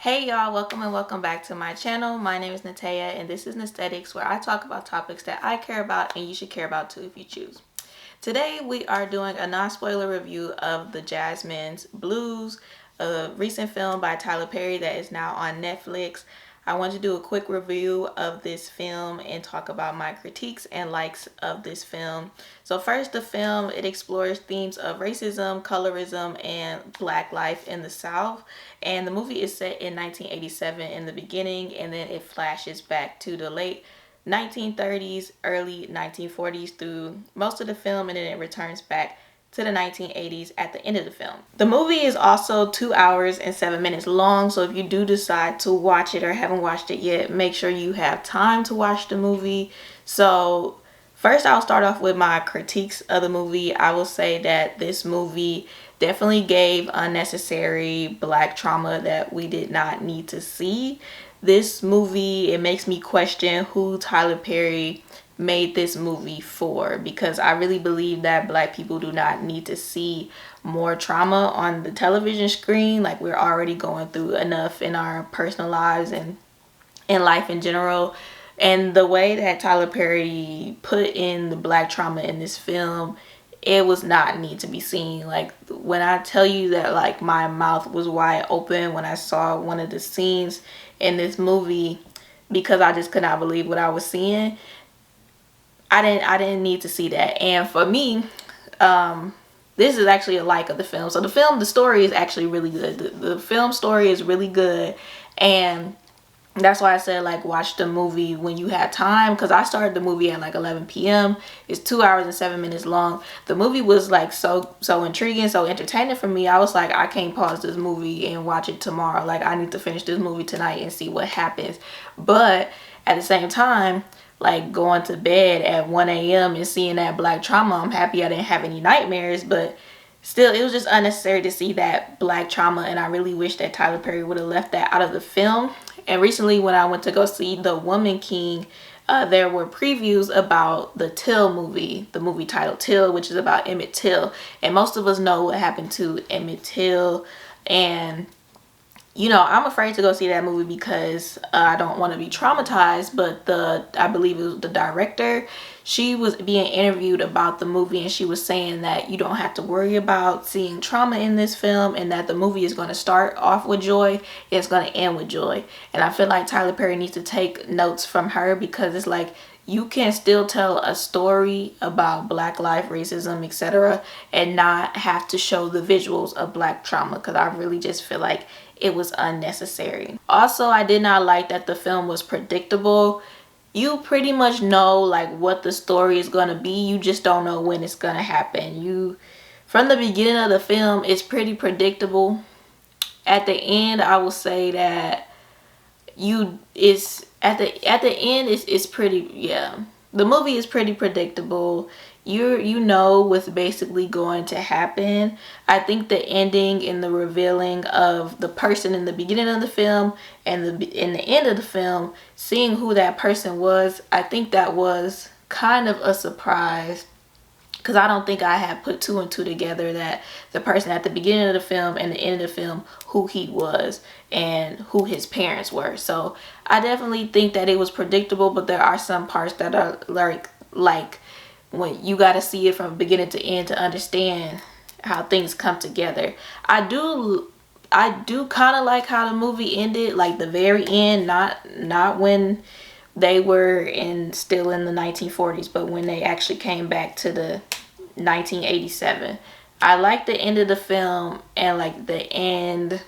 Hey y'all, welcome and welcome back to my channel. My name is Natea and this is Nesthetics, where I talk about topics that I care about and you should care about too if you choose. Today we are doing a non-spoiler review of the Jazzman's Blues, a recent film by Tyler Perry that is now on Netflix. I want to do a quick review of this film and talk about my critiques and likes of this film. So first, the film, it explores themes of racism, colorism, and black life in the South. And the movie is set in 1987 in the beginning, and then it flashes back to the late 1930s, early 1940s through most of the film, and then it returns back to the 1980s at the end of the film. The movie is also 2 hours and 7 minutes long, so if you do decide to watch it or haven't watched it yet, make sure you have time to watch the movie. So first, I'll start off with my critiques of the movie. I will say that this movie definitely gave unnecessary black trauma that we did not need to see. This movie, it makes me question who Tyler Perry made this movie for, because I really believe that black people do not need to see more trauma on the television screen. Like, we're already going through enough in our personal lives and in life in general. And the way that Tyler Perry put in the black trauma in this film, it was not need to be seen. Like, when I tell you that, like, my mouth was wide open when I saw one of the scenes in this movie, because I just could not believe what I was seeing. I didn't need to see that. And for me, this is actually a like of the film. So the story is actually really good. The film story is really good, and that's why I said, like, watch the movie when you have time, because I started the movie at like 11 p.m. It's 2 hours and 7 minutes long. The movie was like so intriguing, so entertaining for me. I was like, I can't pause this movie and watch it tomorrow. Like, I need to finish this movie tonight and see what happens. But at the same time, like, going to bed at 1 a.m. and seeing that black trauma, I'm happy I didn't have any nightmares, but still, it was just unnecessary to see that black trauma, and I really wish that Tyler Perry would have left that out of the film. And recently, when I went to go see The Woman King, there were previews about the Till movie, the movie titled Till, which is about Emmett Till. And most of us know what happened to Emmett Till. And you know, I'm afraid to go see that movie because I don't want to be traumatized. But I believe it was the director, she was being interviewed about the movie, and she was saying that you don't have to worry about seeing trauma in this film, and that the movie is going to start off with joy, it's going to end with joy. And I feel like Tyler Perry needs to take notes from her, because it's like, you can still tell a story about black life, racism, etc., and not have to show the visuals of black trauma, because I really just feel like it was unnecessary. Also, I did not like that the film was predictable. You pretty much know like what the story is gonna be, you just don't know when it's gonna happen. From the beginning of the film, it's pretty predictable. At the end, I will say that at the end, it's pretty, yeah, the movie is pretty predictable. You know what's basically going to happen. I think the ending and the revealing of the person in the beginning of the film and in the end of the film, seeing who that person was, I think that was kind of a surprise, because I don't think I had put two and two together, that the person at the beginning of the film and the end of the film, who he was and who his parents were. So I definitely think that it was predictable, but there are some parts that are like when you got to see it from beginning to end to understand how things come together. I do kind of like how the movie ended, like the very end, not when they were still in the 1940s, but when they actually came back to the 1987. I like the end of the film, and like the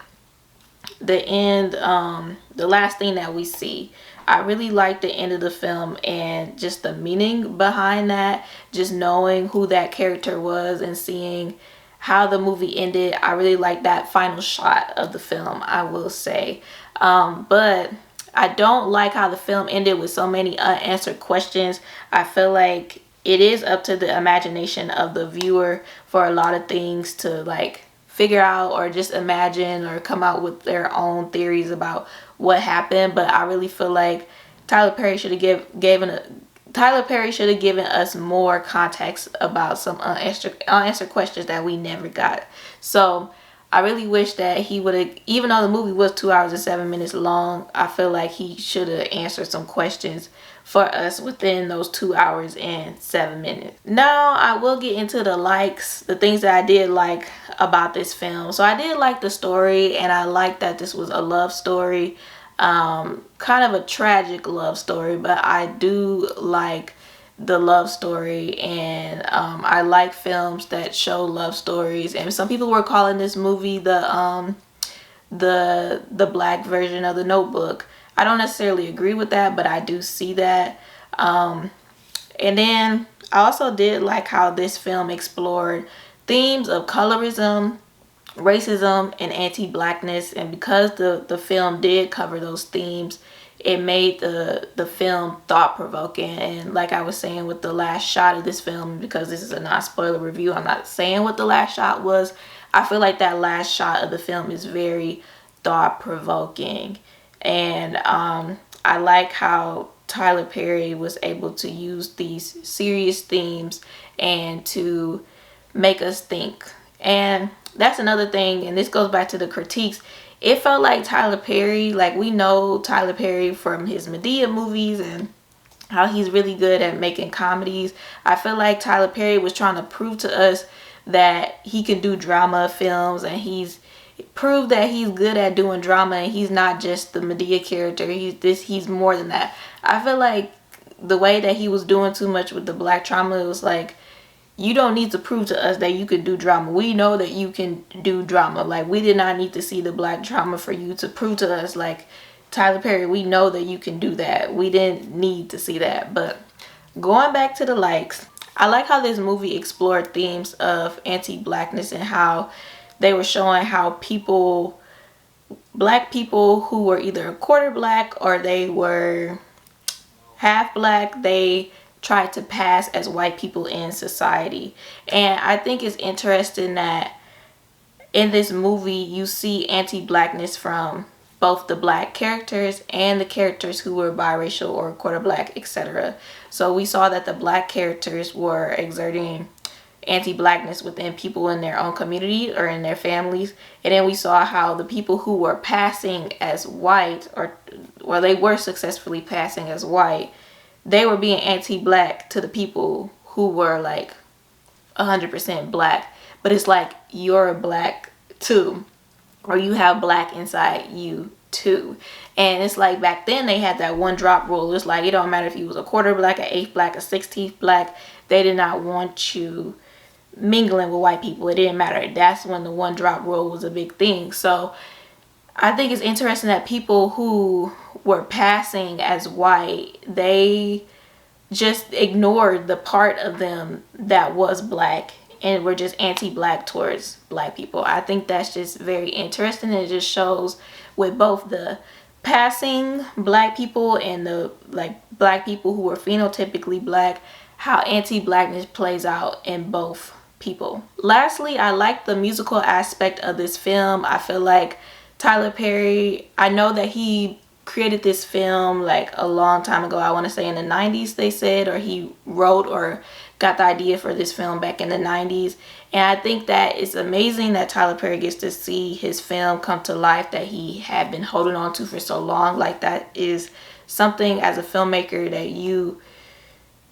last thing that we see. I really like the end of the film and just the meaning behind that, just knowing who that character was and seeing how the movie ended. I really like that final shot of the film, I will say. But I don't like how the film ended with so many unanswered questions. I feel like it is up to the imagination of the viewer for a lot of things to like figure out, or just imagine, or come out with their own theories about what happened. But I really feel like Tyler Perry should have given us more context about some unanswered questions that we never got. So I really wish that he would have, even though the movie was 2 hours and 7 minutes long, I feel like he should have answered some questions for us within those 2 hours and 7 minutes. Now I will get into the likes, the things that I did like about this film. So I did like the story, and I liked that this was a love story, kind of a tragic love story, but I do like the love story, and I like films that show love stories. And some people were calling this movie the black version of The Notebook. I don't necessarily agree with that, but I do see that. And then I also did like how this film explored themes of colorism, racism, and anti-blackness. And because the film did cover those themes, it made the film thought-provoking. And like I was saying with the last shot of this film, because this is a non-spoiler review, I'm not saying what the last shot was. I feel like that last shot of the film is very thought-provoking. And I like how Tyler Perry was able to use these serious themes and to make us think. And that's another thing, and this goes back to the critiques. It felt like Tyler Perry, like we know Tyler Perry from his Madea movies and how he's really good at making comedies. I feel like Tyler Perry was trying to prove to us that he can do drama films, and he's proved that he's good at doing drama, and he's not just the Madea character. He's more than that. I feel like the way that he was doing too much with the black trauma, it was like, you don't need to prove to us that you can do drama. We know that you can do drama. Like, we did not need to see the black drama for you to prove to us, like, Tyler Perry, we know that you can do that. We didn't need to see that. But going back to the likes, I like how this movie explored themes of anti-blackness and how they were showing how black people who were either a quarter black or they were half black, they tried to pass as white people in society. And I think it's interesting that in this movie you see anti-blackness from both the black characters and the characters who were biracial or quarter black, etc. So we saw that the black characters were exerting anti-blackness within people in their own community or in their families. And then we saw how the people who were passing as white, or they were successfully passing as white, they were being anti-black to the people who were like 100% black. But it's like, you're black too, or you have black inside you too. And it's like, back then they had that one drop rule. It's like, it don't matter if you was a quarter black, an eighth black, a 16th black, they did not want you mingling with white people. It didn't matter. That's when the one drop rule was a big thing. So I think it's interesting that people who were passing as white, they just ignored the part of them that was black and were just anti-black towards black people. I think that's just very interesting. It just shows with both the passing black people and the like black people who were phenotypically black, how anti-blackness plays out in both people. Lastly, I like the musical aspect of this film. I feel like Tyler Perry, I know that he created this film like a long time ago. I want to say in the 90s they said, or he wrote or got the idea for this film back in the 90s. And I think that it's amazing that Tyler Perry gets to see his film come to life that he had been holding on to for so long. Like, that is something as a filmmaker that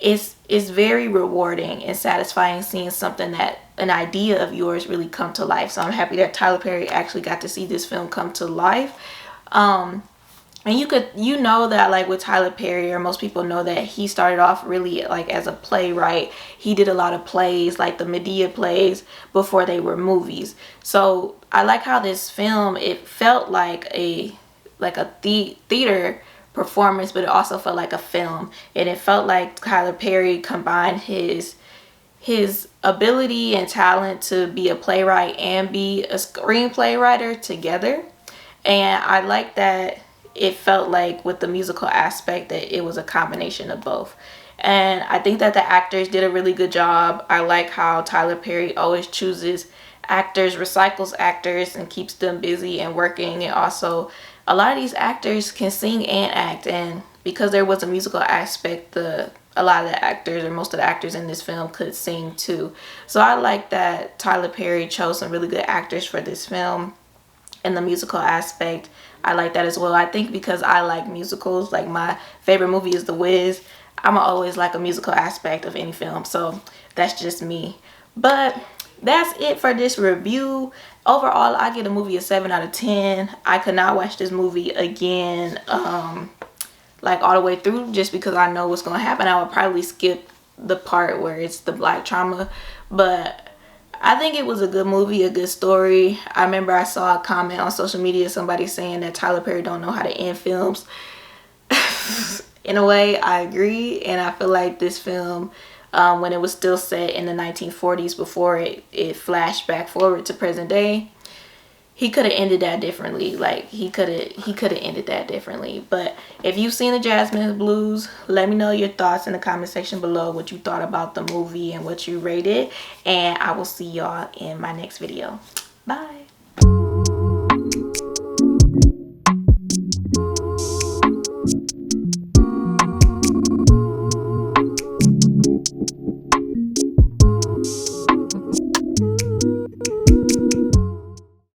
it's very rewarding and satisfying seeing something that an idea of yours really come to life. So I'm happy that Tyler Perry actually got to see this film come to life. And you know that, like, with Tyler Perry, or most people know that he started off really like as a playwright. He did a lot of plays, like the Madea plays, before they were movies. So I like how this film, it felt like a theater performance, but it also felt like a film. And it felt like Tyler Perry combined his ability and talent to be a playwright and be a screenplay writer together. And I like that it felt like with the musical aspect that it was a combination of both. And I think that the actors did a really good job. I like how Tyler Perry always chooses actors, recycles actors, and keeps them busy and working. And also, a lot of these actors can sing and act, and because there was a musical aspect, a a lot of the actors, or most of the actors in this film, could sing too. So I like that Tyler Perry chose some really good actors for this film. And the musical aspect, I like that as well. I think because I like musicals, like my favorite movie is The Wiz, I'm always like a musical aspect of any film. So that's just me. But that's it for this review. Overall, I give the movie a 7 out of 10. I could not watch this movie again like all the way through, just because I know what's gonna happen. I would probably skip the part where it's the black trauma, but I think it was a good movie, a good story. I remember I saw a comment on social media, somebody saying that Tyler Perry don't know how to end films. In a way, I agree, and I feel like this film, when it was still set in the 1940s before it flashed back forward to present day, he could have ended that differently. Like he could have ended that differently. But if you've seen the Jazzman Blues, let me know your thoughts in the comment section below, what you thought about the movie and what you rated, and I will see y'all in my next video. Bye.